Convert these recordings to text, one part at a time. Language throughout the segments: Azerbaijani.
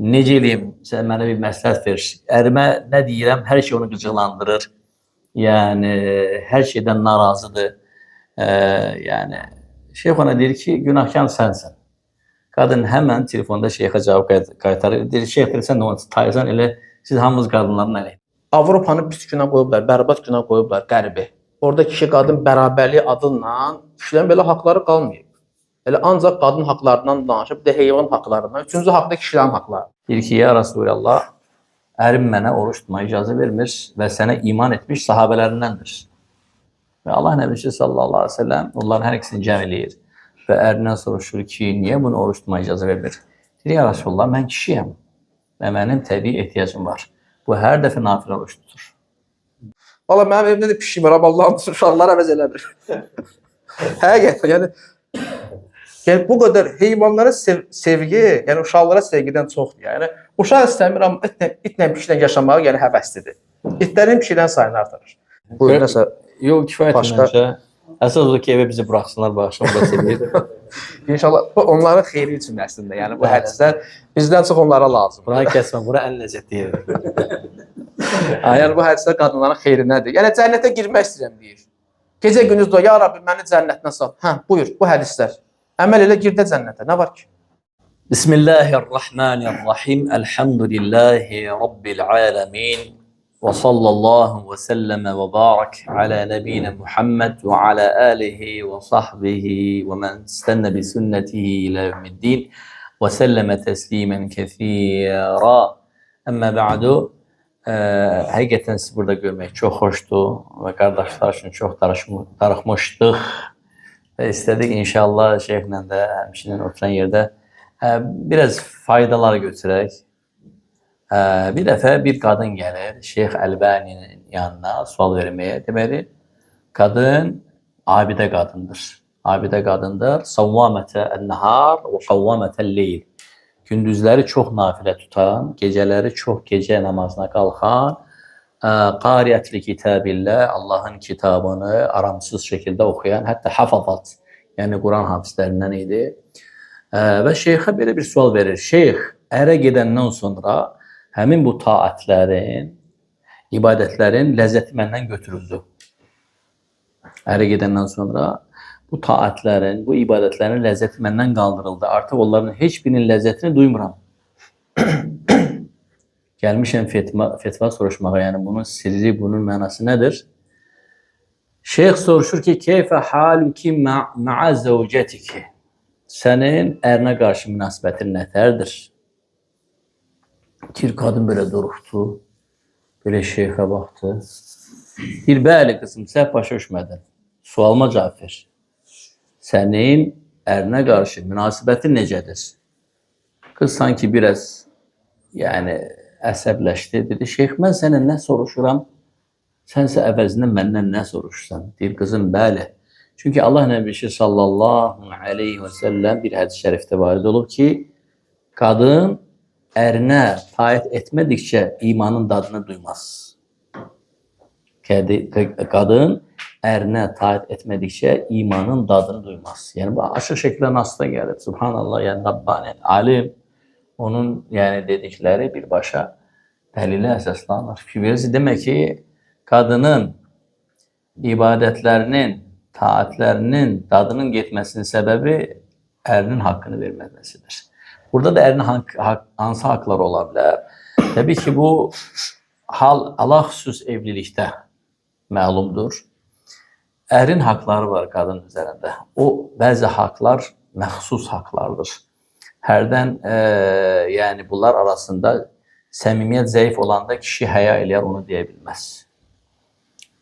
necə eləyim, sən mənə bir məsləhət ver. Ərimə nə deyirəm, hər şey onu qıcıqlandırır. Yəni, hər şeydən narazıdır. Yəni, şeyx ona deyir ki, günahkar sənsən. Qadın həmən telefonda şeyxə cavab qaytarır. Deyir, şeyx deyir, sən də onu tayırsan, elə siz hamınız qadınların əleyh. Avropanı pis günə qoyublar, bərbad günə qoyublar, qərbi. Orada kişi-qadın bərabərliyi adıyla kişilərin belə haqları qalmayıb. Elə ancaq qadın haqlarından danışıb, bir də heyvan haqlarından. Üçüncü haqda kişilərin haqları. Deyir ki, ya Resulallah, ərim mənə oruç tutmaya icazə vermir və sənə iman etmiş sahabələrindəndir. Və Allah Nəbisi sallallahu aleyhi ve sellem onların hər ikisini cəm eləyir və ərindən soruşur ki, niyə bunu oruç tutmaya icazə vermir? Deyir, ya Resulallah, mən kişiyəm və mənim təbii ehtiyacım var. Bu hər dəfə nafilə oruç tutur. Valla mənim evimdə də pişik var, Allah'ın uşaqlar əvəz eləmir. Həqiqətən, yəni bu qədər heyvanlara sevgi, yəni uşaqlara sevgidən çoxdur. Yəni uşaq istəmir, amma itlə pişiklə yaşamağa yəni həvəslidir. İtlərin pişiklərin sayını artırır. Buyur, nəsə? Yox, kifayət məncə. Əsas odur ki, evə bizi buraxsınlar, bağışlamada sevir. İnşallah, bu onların xeyri üçün əslində. Yəni bu hədislər bizdən çox onlara lazım. Burayı kəsmə, bura ən ləzzətli yerdir. Yəni bu hədislər qadınların xeyrinədir. Yəni cənnətə girmək istəyirəm deyir. Gecə gündüz də ya Rabbi məni cənnətinə sal. Hə, buyur bu hədislər. Əməl elə girdə cənnətə. Nə var ki? Bismillahirrahmanirrahim. Elhamdülillahi rabbil alamin. Və sallallahu və səlləmə və barak alə nəbiyinə Muhammed və alə alihi və sahbihi və mən istənnə bi sünnətihi ilə yevmiddin və səlləmə təslimən kəthira. Əmmə bə'du, həqiqətən sizi burada görmək çox xoşdur və qardaşlar üçün çox darıxmışdıq və istədik inşallah şeyxlə də həmçinin oturan yerdə biraz faydalar götürək. Bir dəfə bir qadın gəlir Şeyx Əlbaninin yanına sual verməyə. Deməli, qadın abidə qadındır. Abidə qadındır. Savvamətə ən-nəhar və qavvamətə ləl. Gündüzləri çox nafilə tutan, gecələri çox gecə namazına qalxan, qariyyətli kitabillə Allahın kitabını aramsız şəkildə oxuyan, hətta hafazat, yəni Quran hafizlərindən idi. Və şeyxə belə bir sual verir. Şeyx, ərə gedəndən sonra həmin bu taatlərin, ibadətlərin ləzzəti məndən götürüldü. Ərə gedəndən sonra bu taatlərin, bu ibadətlərin ləzzəti məndən qaldırıldı. Artıq onların heç birinin ləzzətini duymuram. Gəlmişəm fetva soruşmağa, yəni bunun sirri, bunun mənası nədir? Şeyx soruşur ki, keyfə haluki ma'a zəvcətiki. Sənin ərinə qarşı münasibətin nətərdir? Bir qadın belə duruxdu, belə şeyxə baxdı. Deyir, bəli qızım, sən başa düşmədin. Sualıma cavab ver. Sənin ərinə qarşı münasibətin necədir? Qız sanki biraz əsəbləşdi. Dedi, şeyx, mən sənə nə soruşuram? Sənsə əvəzində məndən nə soruşsan? Deyir, qızım, bəli. Çünki Allah Nəbisi sallallahu aleyhi və səlləm bir hədis şərifdə varid olub ki, qadın ərinə taat etmədikcə imanın dadını duymaz. Qadın ərinə taat etmədikcə imanın dadını duymaz. Yəni bu açıq şəkildə nasda gəlir. Subhanallah, yəni Rabbani alim onun dedikləri birbaşa dəlilə əsaslanır. Demək ki, qadının ibadətlərinin, taatlərinin dadının getməsinin səbəbi ərinin haqqını verməsidir. Burada da ərinin hansı haqları ola bilər? Təbii ki, bu hal alaxüsus evlilikdə məlumdur. Ərin haqları var qadın üzərində. O, bəzi haqlar məxsus haqlardır. Hərdən, bunlar arasında səmimiyyət zəif olanda kişi həya eləyər, onu deyə bilməz.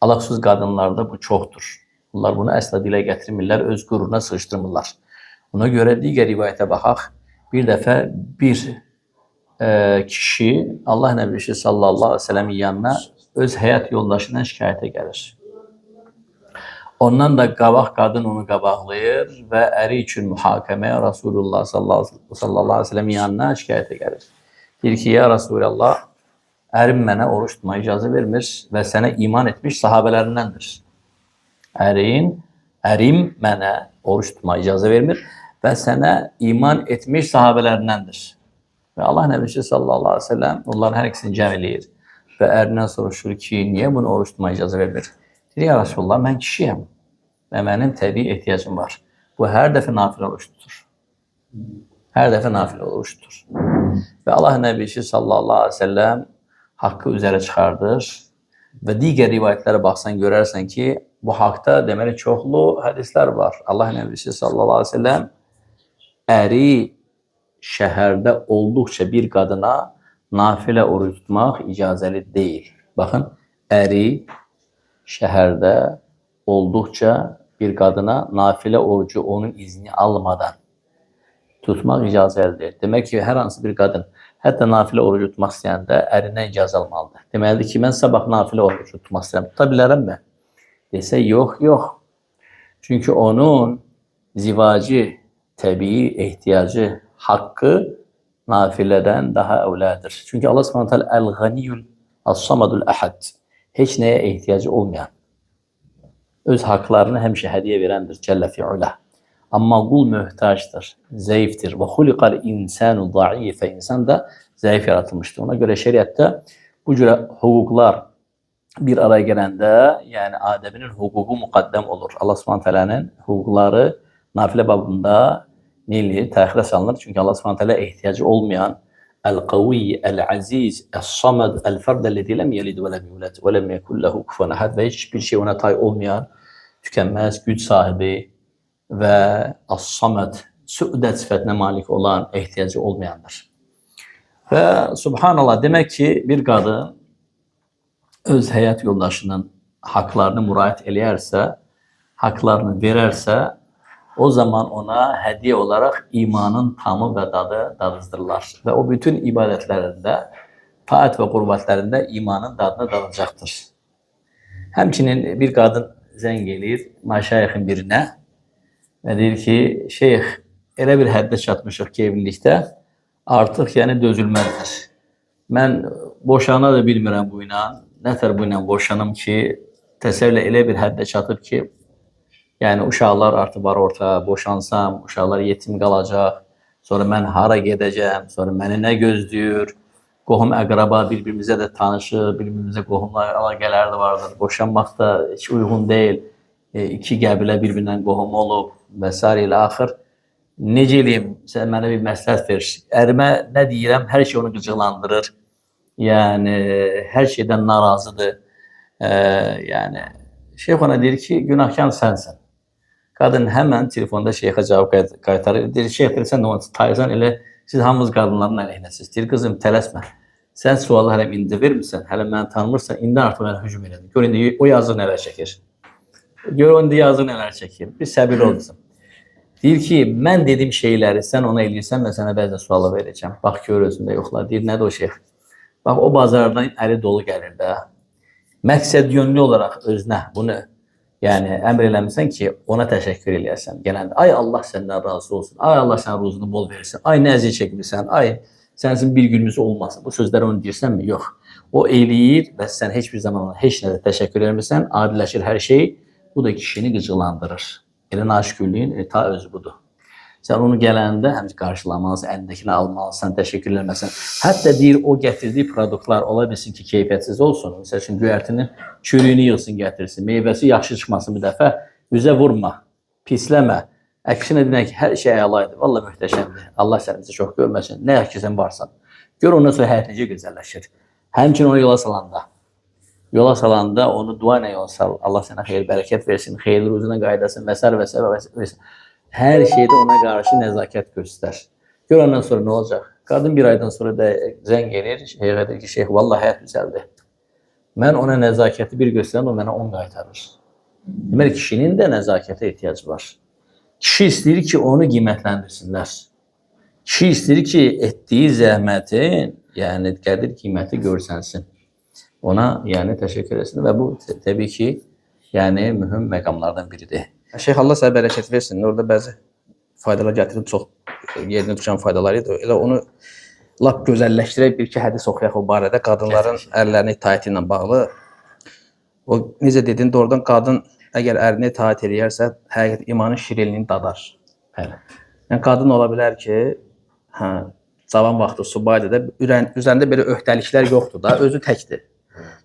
Alaxüsus qadınlarda bu çoxdur. Bunlar bunu əsla dilə gətirmirlər, öz qüruruna sığışdırmırlar. Ona görə digər rivayətə baxaq. Bir dəfə bir kişi Allah Nəbisi sallallahu aleyhi ve sellemin yanına öz həyat yoldaşından şikayətə gəlir. Ondan da qabaq qadın onu qabaqlayır və əri üçün mühakiməyə Rasulullah sallallahu aleyhi ve sellemin yanına şikayətə gəlir. Deyir ki, ya Resulallah, ərim mənə oruç tutmaya icazə vermir və sənə iman etmiş sahabələrindəndir. Ərim mənə oruç tutmaya icazə vermir və sənə iman etmiş sahabələrindəndir. Və Allah Nəbisi sallallahu aleyhi ve sellem onların hər ikisini cəm eləyir və ərindən soruşur ki, niyə bunu oruç tutmaya icazə vermir? Deyir, ya Rasulullah, mən kişiyəm və mənim təbii ehtiyacım var. Bu hər dəfə nafilə oruç tutur. Hər dəfə nafilə oruç tutur. Və Allah Nəbisi sallallahu aleyhi ve sellem haqqı üzərə çıxardır və digər rivayətlərə baxsan görərsən ki, bu haqda deməli çoxlu hədislər var. Allah Nəbisi sallallahu aleyhi ve sellem əri şəhərdə olduqca bir qadına nafilə oruç tutmaq icazəli deyil. Baxın, əri şəhərdə olduqca bir qadına nafilə orucu onun izni almadan tutmaq icazəlidir. Demək ki, hər hansı bir qadın hətta nafilə orucu tutmaq istəyəndə ərindən icazə almalıdır. Deməlidir ki, mən sabah nafilə orucu tutmaq istəyirəm. Tuta bilərəmmi? Desə, yox. Çünki onun zivacı, təbii ehtiyacı, haqqı nafilədən daha əvlədir. Çünki Allah Subhanahu taala el-Ganiyyul Es-Samadul Ahad. Heç nəyə ehtiyacı olmayan, öz haqlarını həmişə hədiyyə verəndir Cəllə fi'ulə. Amma qul möhtacdır, zəifdir. Və xuliqal insanu zəifə. İnsan da zəif yaratılmışdır. Ona görə şəriətdə bu cürə hüquqlar bir araya gələndə, yəni Adəminin hüququ müqəddəm olur. Allah Subhanahu taala'nın hüquqları nafilə babında nədir? Təxirə salınır. Çünki Allah Subhanahu taala ehtiyacı olmayan el-Qavi, el-Aziz, el-Samad, el-Ferd ellezî lem yelid və lem yulad və lem yekun lehu kufuven ahad və heç bir şey ona tay olmayan, tükənməz güc sahibi və as-Samad, sü'dət sifətinə malik olan, ehtiyacı olmayandır. Və subhanallah, demək ki, bir qadın öz həyat yoldaşının haqlarını müraciət eləyərsə, haqlarını verərsə, o zaman ona hədiyyə olaraq imanın tamı və dadı dadızdırırlar. Və o bütün ibadətlərində, taat və qurbətlərində imanın dadını dadacaqdır. Həmçinin bir qadın zəng eləyir məşayixin birinə və deyir ki, şeyx, elə bir həddə çatmışıq ki, evlilikdə artıq yəni dözülməzdir. Mən boşana da bilmirəm bu ilə, nətər bu ilə boşanım ki, təsəvvürlə elə bir həddə çatıb ki, yəni uşaqlar artıq var orta, boşansam, uşaqlar yetim qalacaq, sonra mən hara gedəcəm, sonra məni nə gözləyir, qohum əqraba bir-birimizə də tanışır, bir-birimizə qohumlar əlaqələr də vardır, boşanmaq da heç uyğun deyil, iki qəbilə bir-birindən qohum olub və s. ilə axır. Necə eləyim, sən mənə bir məsləhət ver, ərimə nə deyirəm, hər şey onu qıcıqlandırır, yəni hər şeydən narazıdır, yəni şeyx ona deyir ki, günahkar sənsən. Qadın həmən telefonda şeyxə cavab qaytarır. Deyir, şeyx, sən də onu taysan, elə siz hamınız qadınların əleyhinəsiniz. Deyir, qızım, tələsmə. Sən sualı hələ indi vermirsən, hələ məni tanımırsan, indi artıq mənə hücum edin. Gör, indi o yazıq nələr çəkir. Gör, indi yazıq nələr çəkir. Bir səbirli olursan. Deyir ki, mən dediyim şeyləri sən ona eləyirsən, mən sənə bəzən sualı verəcəm. Bax, gör, özündə yoxlar. Deyir, nədir o şeyx? Bax, o bazardan əli dolu gəlir də. Məqsəd yönlü olaraq özünə bunu yəni əmr eləmirsən ki, ona təşəkkür eləyərsən. Gələndə, ay Allah səndən razı olsun, ay Allah sənin ruzunu bol versin, ay nə əziyyət çəkmirsən, ay sənsin bir günümüz olmasın. Bu sözləri onu deyirsənmi? Yox. O eləyir və sən heç bir zaman ona heç nədə təşəkkür eləmirsən, adiləşir hər şey. Bu da kişini qıcıqlandırır. Elə naşükürlüyün ta özü budur. Sən onu gələndə həmçə qarşılamalısan, əlindəkini almalısan, təşəkkür eləməsən. Hətta deyir, o gətirdiyi produktlar ola bilsin ki, keyfiyyətsiz olsun. Məsəl üçün, göyərtinin çürüyünü yığsın, gətirsin. Meyvəsi yaxşı çıxmasın bir dəfə. Üzə vurma, pisləmə. Əksinə deyək ki, hər şey əlaydır. Vallahi möhtəşəmdir. Allah sənimizi çox görməsin. Nə yaxşı ki, sən varsan. Gör, ondan sonra həyat necə gözəlləşir. Həmçinin onu yola salanda onu dua ilə yola sal. Allah sənə xeyir, bərəkət versin, xeyirli ruzuna qaydasın və s. Hər şeydə ona qarşı nəzakət göstər. Gör, ondan sonra nə olacaq? Qadın bir aydan sonra da zəng gelir, şeyxə deyir ki, şeyx, vallahi həyat düzəldi. Mən ona nəzakəti bir göstərən, o mənə 10 qaytarır. Deməli, kişinin də nəzakətə ehtiyacı var. Kişi istəyir ki, onu qiymətləndirsinlər. Kişi istəyir ki, etdiyi zəhmətin, yəni qədir qiyməti görsənsin. Ona, yəni, təşəkkür etsin və bu, təbii ki, yəni, mühüm məqamlardan biridir. Şeyx, Allah sənə bərəkət versin. Orada bəzi faydalar gətirib, çox yerinə düşən faydalar idi. Elə onu lap gözəlləşdirək, bir-iki hədis oxuyaq o barədə. Qadınların ərlərinə itaəti ilə bağlı. O, necə dedin, doğrudan qadın əgər ərinə itaət eləyərsə, həqiqət imanın şirinliyini dadar. Yəni, qadın ola bilər ki, cavan vaxtı subaydı da üzərində belə öhdəliklər yoxdur da, özü təkdir.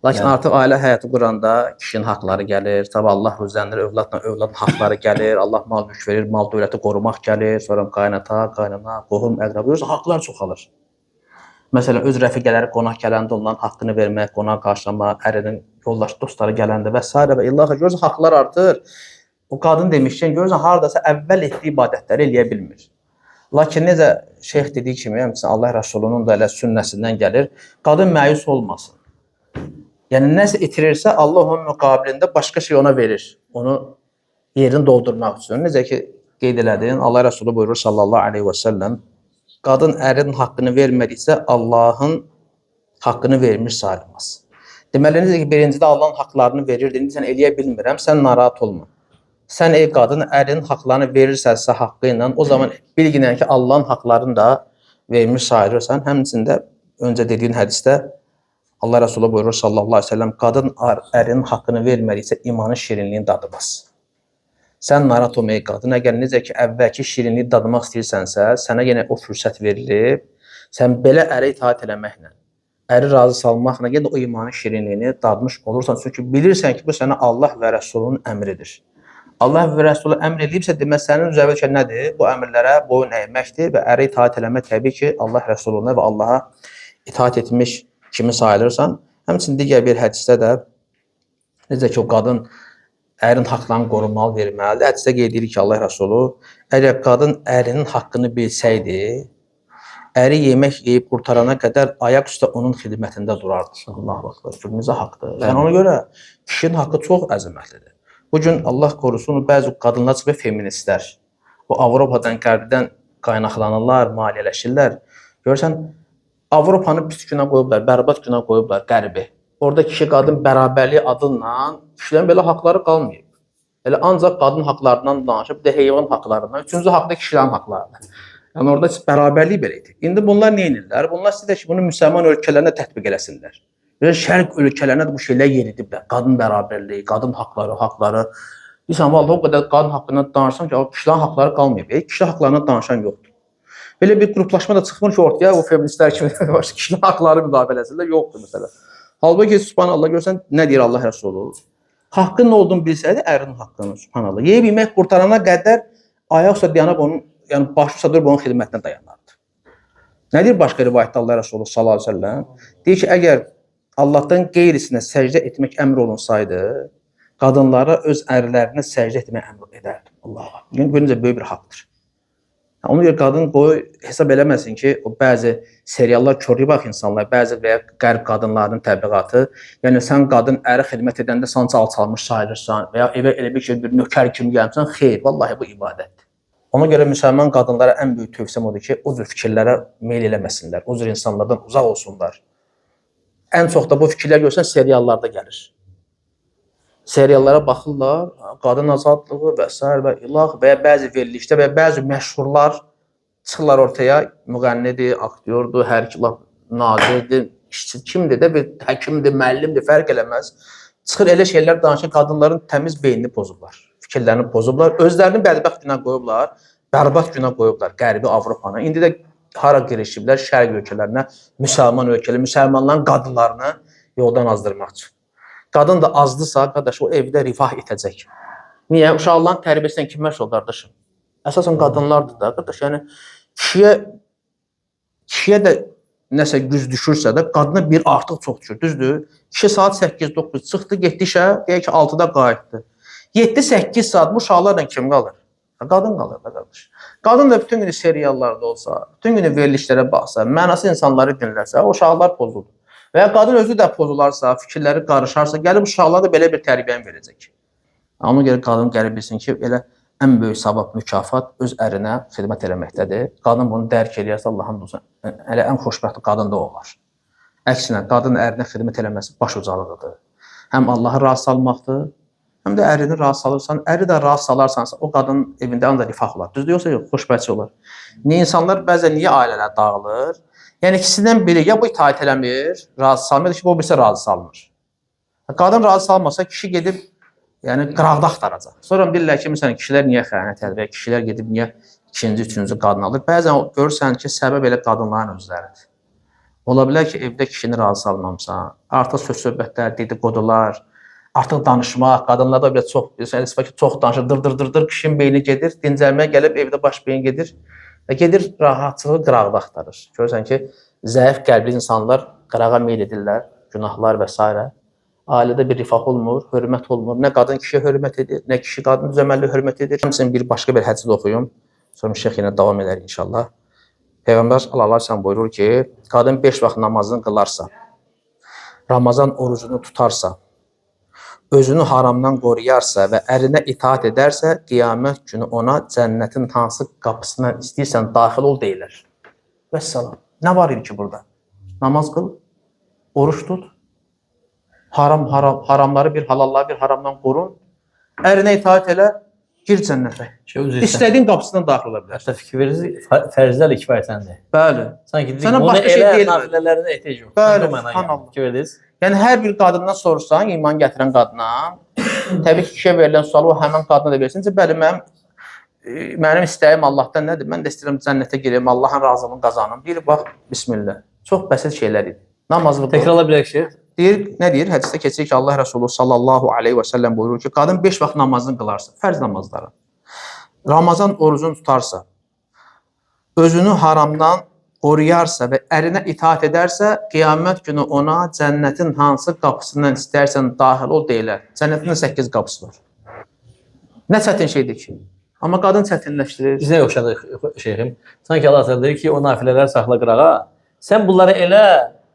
Lakin artıq ailə həyatı quranda kişinin haqları gəlir, tabi Allah rüzəndir, övladla övladın haqları gəlir, Allah mal mülk verir, mal dövləti qorumaq gəlir, sonra qaynata, qaynana, qohum, əqrəb, haqlar çoxalır. Məsələn, öz rəfiqələri qonaq gələndə onların haqqını vermək, qonaq qarşılamaq, ərinin yoldaş, dostları gələndə və s. və ilaha görürsən, haqlar artır. O qadın demişkən, görürsən, haradasa əvvəl etdiyi ibadətləri eləyə bilmir. Lakin necə şeyx dediyi kimi, Allah Rəsulunun da elə sünnəsindən gəlir, qadın məyus olmasın. Yəni, nəsə itirirsə, Allah onun müqabilində başqa şey ona verir. Onu yerini doldurmaq üçün. Necə ki, qeyd elədin, Allah Rəsulü buyurur sallallahu aleyhi və səlləm, qadın ərinin haqqını vermədiksə, Allahın haqqını vermiş sayılmaz. Deməli, necə ki, birincidə Allahın haqlarını verir, sən eləyə bilmirəm, sən narahat olma. Sən ey qadın ərinin haqlarını verirsənsə haqqı ilə, o zaman bilginən ki, Allahın haqlarını da vermiş sayılırsan. Həmçində, öncə dediyin hədisdə, Allah Resulü buyurur sallallahu aleyhi ve sellem, qadın ərinin haqqını vermədiksə imanın şirinliyini dadımaz. Sən narahat olma ey qadın, əgər necə ki, əvvəlki şirinliyi dadımaq istəyirsənsə, sənə yenə o fürsət verilib, sən belə ərə itaat eləməklə, əri razı salmaqla yenə o imanın şirinliyini dadmış olursan, çünki bilirsən ki, bu sənə Allah və Rəsulunun əmridir. Allah və Rəsulü əmr edibsə, demək sənin üzərində nədir? Bu əmrlərə boyun əyməkdir və ərə itaat eləmək təbii ki, Allah Rəsuluna və Allaha itaat etmiş kimi sayılırsan. Həmçinin digər bir hədisdə də necə ki, o qadın ərin haqlarını qorumalı, verməlidir. Hədisdə qeyd edilir ki, Allah Rəsulu, əgər qadın ərinin haqqını bilsəydi, əri yemək yeyib qurtarana qədər ayaq üstə onun xidmətində durardı. Allah baxır, necə haqdır. Yəni ona görə kişinin haqqı çox əzəmətlidir. Bugün Allah korusun, bəzi qadınlar çıxıb feministlər. O Avropadan, Qərbdən qaynaqlanırlar, maliyyələşirlər. Görürsən, Avropanı pis günə qoyublar, bərbad günə qoyublar, Qərbi. Orada kişi-qadın bərabərliyi adınla kişilərin belə haqları qalmayıb. Elə ancaq qadın haqlarından danışıb, bir də heyvan haqlarından. Üçüncü haqda kişilərin haqlarından. Yəni orada bərabərlik belə idi. İndi bunlar nə edirlər? Bunlar istəyir ki, bunu müsəlman ölkələrində tətbiq eləsinlər. Şərq ölkələrində də bu şeylər yeridiblər. Qadın bərabərliyi, qadın haqları. Deyirsən, vallahi o qədər qadın haqqından danışsam ki, kişilərin haqları qalmayıb. Kişi haqlarından danışan yoxdur. Belə bir qruplaşma da çıxmır ki, ortaya o feministlər kimi kişilərin haqları müqabiləsində yoxdur məsələ. Halbuki subhanallah görsən nə deyir Allah Rəsulü? Haqqın nə olduğunu bilsəydi ərinin haqqını subhanallah. Yeyib yemək qurtarana qədər ayaq üstə dayanıb onun, yəni başı üstə durub onun xidmətinə dayanardı. Nə deyir başqa rivayətdə Allah Rəsulü sallallahu əleyhi və səlləm? Deyir ki, əgər Allahdan qeyrisinə səcdə etmək əmr olunsaydı, qadınlara öz ərlərinə səcdə etmək əmr edərdi. Allah'a. Yəni necə böyük bir haqqdır. Ona görə qadın qoy hesab eləməsin ki, o bəzi seriallar körüyə bax insanlar, bəzi və ya qərb qadınlarının təbliğatı, yəni sən qadın əri xidmət edəndə sanca alçalmış sayılırsan və ya evə elə bir nökər kimi gəlmişsən, xeyr, vallahi bu ibadətdir. Ona görə müsəlman qadınlara ən böyük tövsiyəm odur ki, o cür fikirlərə meyl eləməsinlər, o cür insanlardan uzaq olsunlar. Ən çox da bu fikirlər görsən seriallarda gəlir. Seriallara baxırlar, qadın azadlığı və s. və ilah və ya bəzi verilişdə və ya bəzi məşhurlar çıxırlar ortaya, müğənnidir, aktyordur, hər ki, nazirdir, işçi kimdir də, bir həkimdir, müəllimdir, fərq eləməz. Çıxır elə şeylər danışır, qadınların təmiz beynini pozublar, fikirlərini pozublar, özlərini bədbəxt günə qoyublar, bərbad günə qoyublar, Qərbi Avropanı. İndi də hara girişiblər, şərq ölkələrinə, müsəlman ölkələri, müsəlmanların qadınlarını yoldan azdırmaq üçün. Qadın da azdısa, qardaş, o evdə rifah etəcək. Niyə? Uşaqların tərbiyəsindən kim məşğul qardaşım? Əsasən qadınlardır da, qardaş. Yəni, kişiyə də nəsə güc düşürsə də, qadına bir artıq çox düşür, düzdür? Kişi saat 8-9 çıxdı, getdi işə, deyək ki, 6-da qayıtdı. 7-8 saat bu uşaqlarla kim qalır? Qadın qalır da, qardaş. Qadın da bütün günü seriallarda olsa, bütün günü verilişlərə baxsa, mənası insanları dinlərsə, o uşaqlar pozulur. Və ya qadın özü də pozularsa, fikirləri qarışarsa, gəlib uşaqlara da belə bir tərbiyəni verəcək. Ona görə qadın gəlib bilsin ki, elə ən böyük savab, mükafat öz ərinə xidmət eləməkdədir. Qadın bunu dərk eləyərsə, Allahın olsun, elə ən xoşbəxt qadın da olar. Əksinə, qadın ərinə xidmət eləməsi baş ucalığıdır. Həm Allahı razı salmaqdır, həm də ərini razı salırsan, əri də razı salarsansa, o qadın evində ancaq rifah olar. Düzdür, yoxsa yox, xoşbəxt olar. İnsanlar bəzən niyə ailələr dağılır? Yəni ikisindən biri ya bu itaat eləmir, razı salmır, ki, bu birisi razı salmır. Qadın razı salmasa, kişi gedib qıraqda axtaracaq. Sonra bilirlər ki, məsələn, kişilər niyə xəyanət edir və kişilər gedib niyə ikinci, üçüncü qadın alır. Bəzən görürsən ki, səbəb elə qadınların özləridir. Ola bilər ki, evdə kişini razı salmamısan, artıq söz-söhbətlər, dedikodular, artıq danışmaq, qadınlarda belə çox danışır, dır, kişinin beyni gedir, dincəlməyə gəlib evdə baş beyin gedir və gedir rahatlığı qıraqda axtarır. Görürsən ki, zəif qəlbli insanlar qırağa meyl edirlər, günahlar və s. Ailədə bir rifah olmur, hörmət olmur. Nə qadın kişiyə hörmət edir, nə kişi qadın düzəməlli hörmət edir. Həmçinin bir başqa bir hədis oxuyum, sonra şeyx yenə davam edər inşallah. Peyğəmbər sallallahu əleyhi və səlləm buyurur ki, qadın 5 vaxt namazını qılarsa, Ramazan orucunu tutarsa, özünü haramdan qoruyarsa və ərinə itaat edərsə, qiyamət günü ona cənnətin hansı qapısından istəyirsən daxil ol deyilər. Vəssalam. Nə var idi ki burada? Namaz qıl, oruç tut, haramları bir, halalları bir haramdan qorun, ərinə itaat elə, gir cənnətə. İstədiyin qapısından daxil ola bilər. Hətta fikir verirsiniz, fərzlərlə kifayətləndir. Bəli. Sanki sənə onu başqa şey elə deyil. nafilələrində ehtiyac yox. Bəli, subhanallah. Fikir verdiniz? Yəni hər bir qadından soruşsan, iman gətirən qadından, təbii ki, kişiyə verilən sualı o həmin qadına da versin. Bəli, mənim istəyim Allahdan nədir? Mən də istəyirəm cənnətə girəm, Allahın razılığını qazanım. Deyir, bax, bismillah. Çox bəsit şeylər idi. Namazlı qıl. Təkrarla bilək şey. Deyir, nə deyir? Hədisdə keçir ki, Allah Rəsulü sallallahu aleyhi və səlləm buyurur ki, qadın 5 vaxt namazını qılarsa, fərz namazları, Ramazan orucunu tutarsa, özünü haramdan qoruyarsa və ərinə itaat edərsə, qiyamət günü ona cənnətin hansı qapısından istərsən daxil ol deyilər. Cənnətin 8 qapısı var. Nə çətin şeydir ki? Amma qadın çətinləşdirir. Bizə yoxşadı şeyxim. Sanki Allah təala deyir ki, o nafilələri saxla qırağa. Sən bunları elə,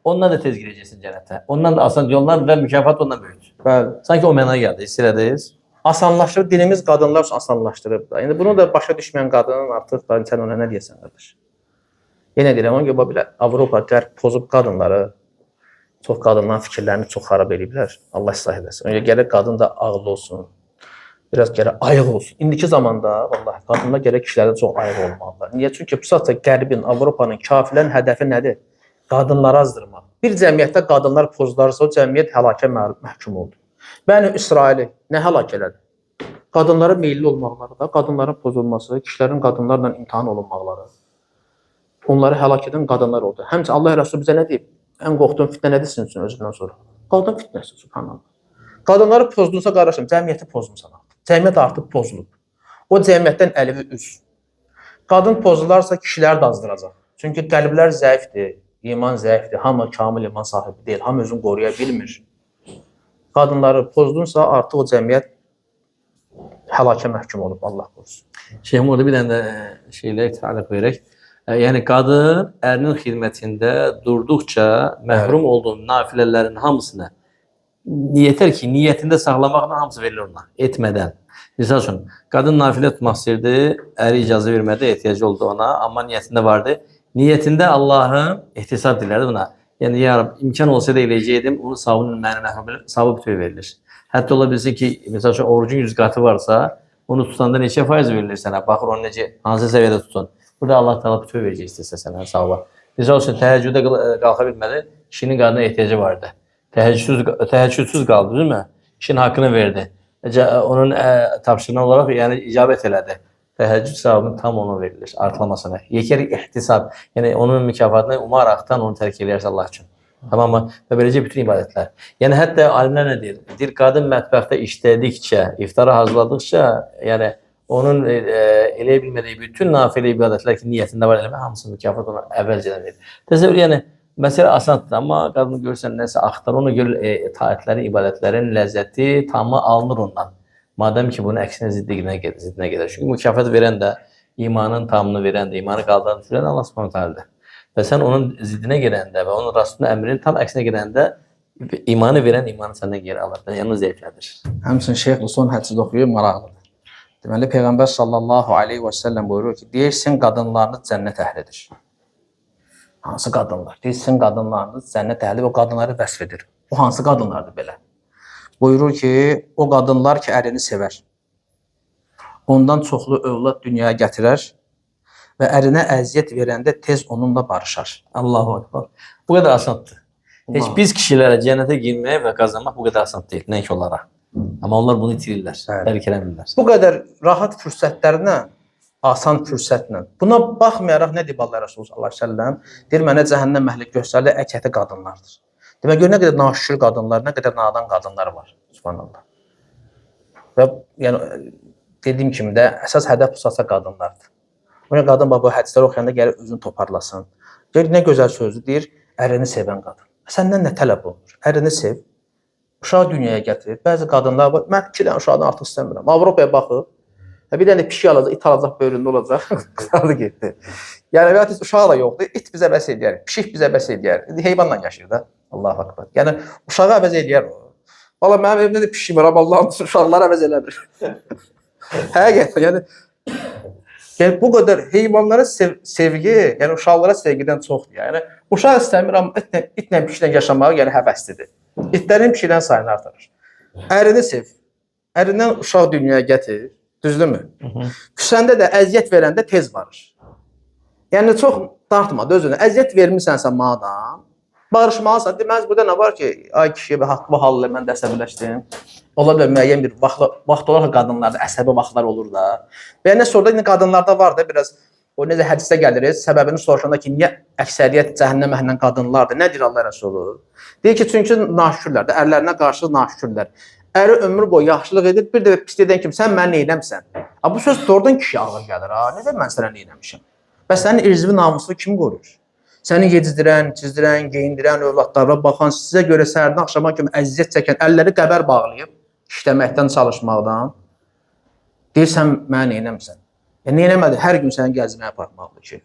ondan da tez girəcəksin cənnətə. Ondan da asan yollar və mükafat ondan böyükdür. Bəli. Sanki o mənaya gəldi. İstəyirədiniz. Asanlaşdırıb, dinimiz qadınlar üçün asanlaşdırıb da. İndi bunu da başa düşməyən qadının artıq da sən ona nə deyəsən qardaş? Yenə deyirəm, ona görə belə Avropa tərk pozub qadınları, çox qadınların fikirlərini çox xarab ediblər. Allah islah edəsin. Ona görə gərək qadın da ağıllı olsun. Biraz gərək ayıq olsun. İndiki zamanda vallahi qadınlar gərək kişilərdə çox ayıq olmalılar. Niyə? Çünki bu saatda Qərbin, Avropanın, kafirlərin hədəfi nədir? Qadınları azdırmaq. Bir cəmiyyətdə qadınlar pozlarsa, o cəmiyyət həlakə məhkum oldu. Bəni İsraili nə həlak elədi? Qadınlara meyilli olmaqları da, qadınların pozulması, kişilərin qadınlarla imtahan olunmaqları. Onları həlak edən qadınlar oldu. Həmçə Allah Rəsulü bizə nə deyib? Ən qorxduğun fitnə nədir sizin üçün özündən sonra? Qadın fitnəsi, subhanallah. Qadınları pozdunsa qardaşım, cəmiyyəti pozmusan artıq. Cəmiyyət artıq pozulub. O cəmiyyətdən əlvi üz. Qadın pozularsa kişilər də azdıracaq. Çünki qəlblər zəifdir, iman zəifdir. Hamı kamil iman sahibi deyil, hamı özünü qoruya bilmir. Qadınları pozdunsa artıq o cəmiyyət həlakə məhkum olub, Allah qorusun. Şeyxim, orada bir dənə də şeylə təalluq verək. Yəni qadın ərinin xidmətində durduqca məhrum olduğu nafilələrin hamısını yetər ki, niyyətində saxlamaqla hamısı verilir ona, etmədən. Misal üçün, qadın nafilə tutmaq istəyirdi, əri icazə vermədi, ehtiyacı oldu ona, amma niyyətində vardı. Niyyətində Allahın ehtisab dilərdi buna. Yəni, ya Rab, imkan olsaydı eləyəcəkdim, onun savabının mənə savabı bütöv verilir. Hətta ola bilsin ki, misal üçün, orucun 100 qatı varsa, onu tutanda neçə faiz verilir sənə? Baxır, onu necə, hansı səviyyədə tutun. Burada Allah Teala bütöv verəcək istəsə sənə savabı. Misal üçün, təheccüdə qalxa bilmədi, kişinin qadına ehtiyacı vardı. Təheccüdsüz qaldı, değil mi? Kişinin haqqını verdi. Onun tapşırığı olaraq yəni icabət elədi. Təheccüd savabının tam ona verilir, artılamasına. Yekər ihtisab, yəni onun mükafatını umaraqdan onu tərk eləyərsə Allah üçün. Tamam mı? Və beləcə bütün ibadətlər. Yəni hətta alimlər nə deyir? Deyir, qadın mətbəxdə işlədikcə, iftara hazırladıqca, yəni onun eləyə bilmədiyi bütün nafilə ibadətlər ki, niyyətində var eləmə, hamısı mükafat ona əvvəlcədən verir. Təsəvvür, yəni məsələ asandır, amma qadını görsən nəsə axtar, ona görə itaətlərin, ibadətlərin ləzzəti tamı alınır ondan. Madəm ki, bunun əksinə ziddinə gedər. Çünki mükafat verən də, imanın tamını verən də, imanı qaldıran düşürən Allah Subhanahu taala'dır. Və sən onun ziddinə gedəndə və onun rastına əmrinin tam əksinə gedəndə imanı verən imanı səndən geri alır. Yəni zəiflədir. Həmçinin Şeyx bu son hədisi oxuyub maraqlıdır. Deməli Peyğəmbər sallallahu aleyhi və səlləm buyurur ki, deyirsin qadınlarınız cənnət əhlidir. Hansı qadınlar? Deyirsin qadınlarınız cənnət əhli və qadınları vəsf edir. O hansı qadınlardır belə? Buyurur ki, o qadınlar ki, ərini sevər. Ondan çoxlu övlad dünyaya gətirər və ərinə əziyyət verəndə tez onunla barışar. Allahu Akbar. Bu qədər asandır. Heç biz kişilərə cənnətə girmək və qazanmaq bu qədər asan deyil, nəinki onlara. Amma onlar bunu itirirlər, tərk eləmirlər. Bu qədər rahat fürsətlərlə asan fürsətlə. Buna baxmayaraq nə deyib Allah Rəsulü sallallahu əleyhi və səlləm? Deyir mənə cəhənnəm əhli göstərilir, əksəriyyəti qadınlardır. Demək gör nə qədər naşükür qadınlar, nə qədər nadan qadınlar var. Subhanallah. Və yəni dediyim kimi də əsas hədəf pusasa qadınlardır. Ona qadın bu hədisləri oxuyanda gəlir özünü toparlasın. Gör nə gözəl sözdür, deyir, ərini sevən qadın. Səndən nə tələb olunur? Ərini sev. Uşağı dünyaya gətir. Bəzi qadınlar var, mən 2 dənə uşaqdan artıq istəmirəm. Avropaya baxıb, bir dənə pişik alacaq, it alacaq, böyründə olacaq. Qısaldı getdi. Yəni və uşağı da yoxdur. İt bizə bəs edər, pişik bizə bəs edər. Heyvanla yaşayır da. Allahu akbar. Yəni uşağı əvəz edər o. Valla mənim evimdə də pişik var, Allahın uşaqları əvəz eləmir. Həqiqətən, yəni bu qədər heyvanlara sevgi, yəni uşaqlara sevgidən çoxdur. Yəni uşaq istəmir, amma itlə pişiklə yaşamağa yəni həvəslidir. İtlərin pişikdən sayını artırır. Ərini sev. Ərindən uşaq dünyaya gətir. Düzdürmü? Küsəndə də əziyyət verəndə tez varır. Yəni çox dartma özünə. Əziyyət vermisənsə madam, barışmalısan. Deməz burada nə var ki, ay kişi haqqı hallı mən də əsəbiləşdim. Ola bilər müəyyən bir vaxt olaraq qadınlarda əsəbi vaxtlar olur da. Və yəni sonra da qadınlarda var da biraz o necə hədisdə gəlir, səbəbini soruşanda ki, niyə əksəriyyət cəhənnəm əhlindən qadınlardır? Nə deyir Allah Rəsulü? Deyir ki, çünki naşükürlərdir, ərlərinə qarşı naşükürlər. Əri ömür boyu yaxşılıq edir, bir də pis edən kimi sən məni neynəmsən? Bu söz doğrudan kişiyə ağır gəlir. Necə mən sənə neynəmişəm? Bəs sənin irzvi namusunu kim qoruyur? Səni yedizdirən, çizdirən, geyindirən, övladlarına baxan, sizə görə səhərdən axşama kimi əziyyət çəkən, əlləri qəbər bağlayıb, işləməkdən, çalışmaqdan. Deyirsən, mənə neynəmsən? Neynəmədi? Hər gün səni gəzməyə aparmalıdır ki.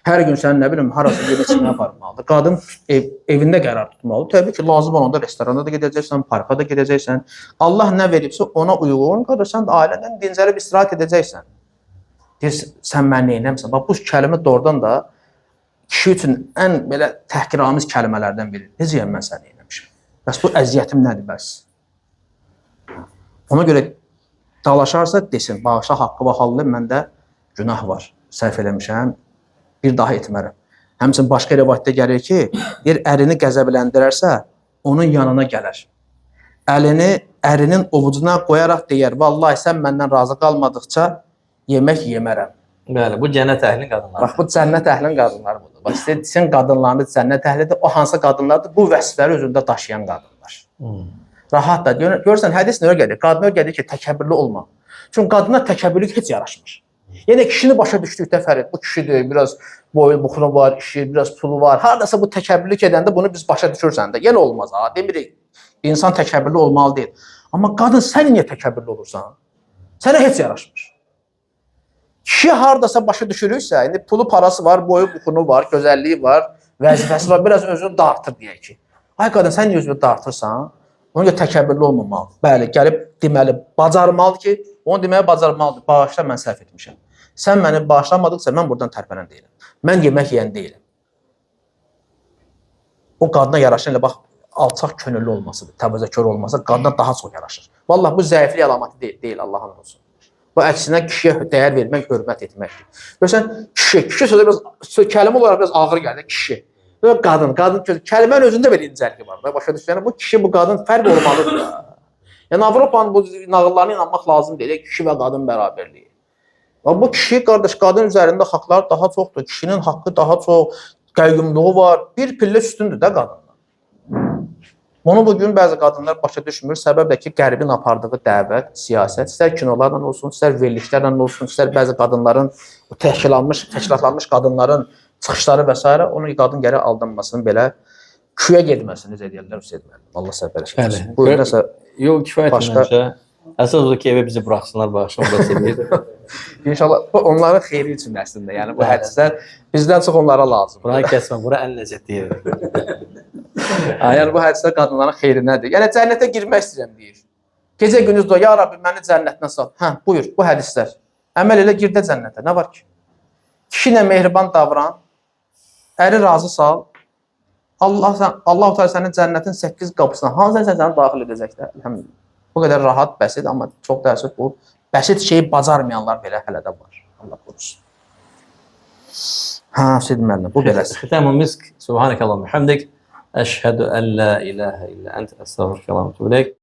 Hər gün səni, nə bilim, harası gedəçməyə aparmalıdır. Qadın evində qərar tutmalıdır. Təbii ki, lazım olanda restoranda da gedəcəksən, parka da gedəcəksən. Allah nə veribsə ona uyğun, sən də ailədən dincəlib istirahət edəcəksən. Deyirsən, sən mənə neynəmsən? Bax, bu kəlmə doğrudan da kişi üçün ən belə təhqiramiz kəlmələrdən biridir. Necəyəm mən səni neynəmişəm? Bəs bu əziyyətim nədir bəs? Ona görə dalaşarsa desin, bağışla haqqı və hallı, məndə günah var, səhv eləmişəm, bir daha etmərəm. Həmçinin başqa rivayətdə gəlir ki, ərini qəzəbləndirərsə, onun yanına gələr. Əlini ərinin ovucuna qoyaraq deyər, vallahi sən məndən razı qalmadıqca yemək yemərəm. Bəli, bu cənnət əhlinin qadınları. Bax, bu cənnət əhlinin qadınları budur. Bax, sizin qadınlarınız cənnət əhlidir, o hansı qadınlardır? Bu vəsfləri özündə daşıyan qadınlar. Rahat da. Görürsən, hədis nəyə gəlir? Qadına gəlir ki, təkəbbürlü olma. Çünki qadına təkəbbürlük heç yaraşmır. Yəni kişini başa düşdükdə Fərid, bu kişidir, biraz boyu, buxunu var, işi, biraz pulu var. Haradasa bu təkəbbürlük edəndə bunu biz başa düşürsən də. Yəni olmaz ha. Demirik, insan təkəbbürlü olmalı deyil. Amma qadın sən niyə təkəbbürlü olursan? Sənə heç yaraşmır. Kişi haradasa başa düşürüksə, indi pulu, parası var, boyu, buxunu var, gözəlliyi var, vəzifəsi var, biraz özünü dartır deyək ki. Ay qadın, sən niyə özünü dartırsan? Ona görə təkəbbürlü olmamalı. Bəli, gəlib deməli, bacarmalıdır ki, onu deməyə bacarmalıdır. Bağışla, mən səhv etmişəm. Sən məni bağışlamadıqsa, mən buradan tərpənən deyiləm. Mən yemək yeyən deyiləm. O qadına yaraşır, elə bax, alçaq könüllü olmasıdır, təvazökar olması qadına daha çox yaraşır. Vallahi bu zəiflik əlaməti deyil, Allahın olsun. Bu əksinə kişiyə dəyər vermək, hörmət etməkdir. Görürsən, kişi sözü biraz, kəlmə olaraq biraz ağır gəlir, kişi. Qadın, kəlmənin özündə belə incəliyi var da, başa düşürsən, bu kişi, bu qadın fərq olmalıdır da. Yəni, Avropanın bu nağıllarına inanmaq lazım deyil, kişi və qadın bərabərliyi. Bu kişi, qardaş, qadın üzərində haqlar daha çoxdur, kişinin haqqı daha çox, qəyyumluğu var, bir pillə üstündür də qadınlar. Onu bugün bəzi qadınlar başa düşmür, səbəb də ki, qərbin apardığı dəvət, siyasət, istər kinolarla olsun, istər verilişlərlə olsun, istər bəzi qadınların, təşkilatlanmış qadınların çıxışları və s. onun qadın gərək aldanmasının belə küyə getməsini necə deyirlər, Allah səhv eləsin. Buyur, nəsə yox, kifayət məncə. Əsas odur ki, evə bizi buraxsınlar, bağışlamada sevir. İnşallah, bu onların xeyri üçün əslində. Yəni, bu hədislər bizdən çox onlara lazım. Buranı kəsmə, bura ən ləzzətli yerdir. Yəni, bu hədislər qadınların xeyrinədir. Yəni, cənnətə girmək istəyirəm, deyir. Gecə gündüz doya, ya Rabbi, məni cənnətinə sal. Hə, buyur, bu hədislər. Əməl elə girdə cənnətə, nə var ki? Kişi ilə mehriban davran, əri razı sal. Allah-u Teala sənin cənnətin 8 qapısına hansı səni daxil edəcəklər? Elhamdülillah. Bu qədər rahat, bəsit, amma çox təəssüf bu. Bəsit şeyi bacarmayanlar belə hələ də var. Allah korusun. Hə, Seyid müəllim, bu beləsi. Xitamun misk, subhanəkəllah, mühəmdik. Əşhədü ən la ilahə illə ənt, əstəğfirullah və etûbü ileyk.